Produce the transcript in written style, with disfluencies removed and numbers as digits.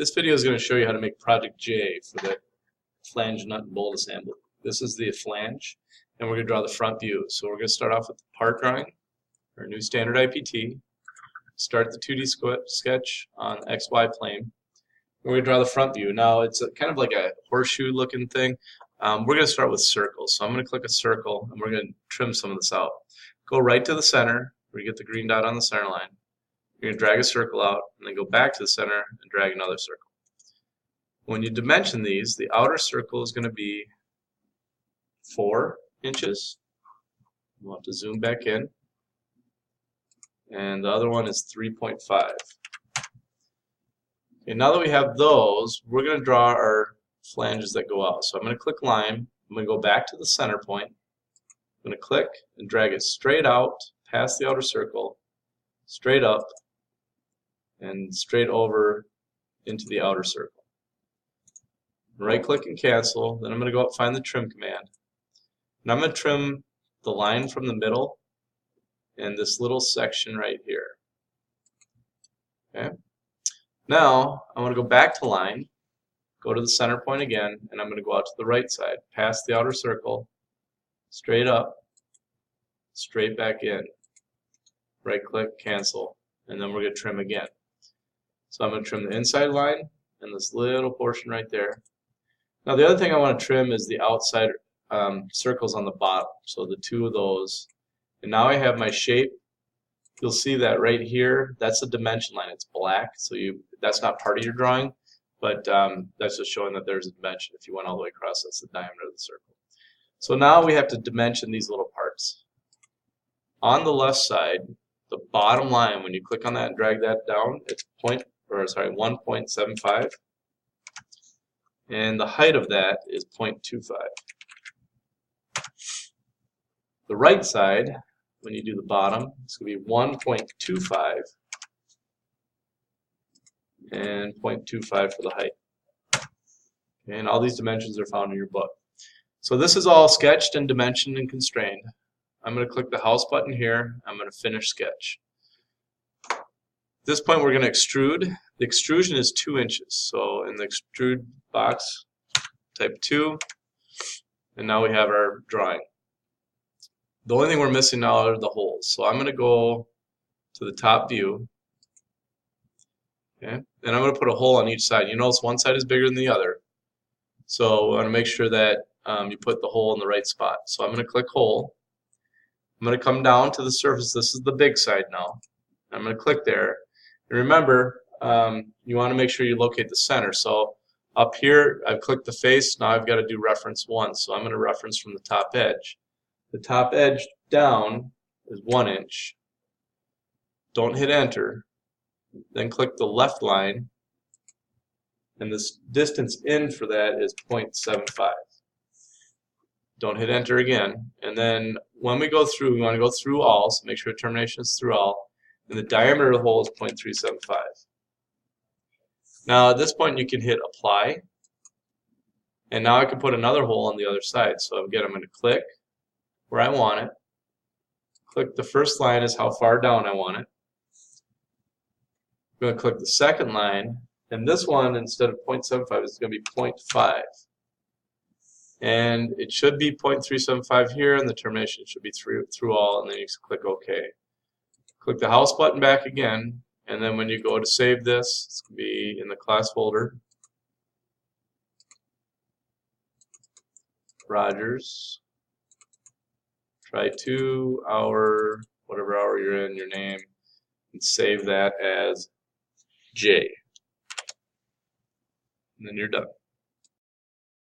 This video is going to show you how to make Project J for the flange nut and bolt assembly. This is the flange, and we're going to draw the front view. So we're going to start off with the part drawing, our new standard IPT, start the 2D sketch on XY plane. We're going to draw the front view. Now it's kind of like a horseshoe looking thing. We're going to start with circles. So I'm going to click a circle, and we're going to trim some of this out. Go right to the center, where you get the green dot on the center line. You're going to drag a circle out, and then go back to the center and drag another circle. When you dimension these, the outer circle is going to be 4 inches. We'll have to zoom back in. And the other one is 3.5. Okay, now that we have those, we're going to draw our flanges that go out. So I'm going to click line. I'm going to go back to the center point. I'm going to click and drag it straight out past the outer circle, straight up, and straight over into the outer circle. Right click and cancel. Then I'm going to go up and find the trim command. And I'm going to trim the line from the middle and this little section right here. Okay. Now I want to go back to line, go to the center point again, and I'm going to go out to the right side, past the outer circle, straight up, straight back in. Right click, cancel, and then we're going to trim again. So I'm going to trim the inside line and this little portion right there. Now the other thing I want to trim is the outside circles on the bottom. So the 2 of those. And now I have my shape. You'll see that right here, that's a dimension line. It's black, so that's not part of your drawing, but that's just showing that there's a dimension. If you went all the way across, that's the diameter of the circle. So now we have to dimension these little parts. On the left side, the bottom line, when you click on that and drag that down, it's 1.75, and the height of that is 0.25. The right side, when you do the bottom, it's going to be 1.25 and 0.25 for the height. Okay, and all these dimensions are found in your book. So this is all sketched and dimensioned and constrained. I'm going to click the house button here. I'm going to finish sketch. At this point we're going to extrude. The extrusion is 2 inches. So in the extrude box, type 2, and now we have our drawing. The only thing we're missing now are the holes. So I'm going to go to the top view, okay, and I'm going to put a hole on each side. You notice one side is bigger than the other. So I want to make sure that you put the hole in the right spot. So I'm going to click hole. I'm going to come down to the surface. This is the big side now. I'm going to click there. And remember, you want to make sure you locate the center. So up here, I've clicked the face. Now I've got to do reference 1. So I'm going to reference from the top edge. The top edge down is 1 inch. Don't hit enter. Then click the left line. And this distance in for that is 0.75. Don't hit enter again. And then when we go through, we want to go through all, so make sure termination is through all. And the diameter of the hole is 0.375. Now at this point you can hit apply. And now I can put another hole on the other side. So again, I'm going to click where I want it. Click the first line is how far down I want it. I'm going to click the second line. And this one, instead of 0.75, is going to be 0.5. And it should be 0.375 here, and the termination should be through all, and then you click OK. Click the house button back again, and then when you go to save this, it's going to be in the class folder. Rogers. Try 2 hour, whatever hour you're in, your name, and save that as J. And then you're done.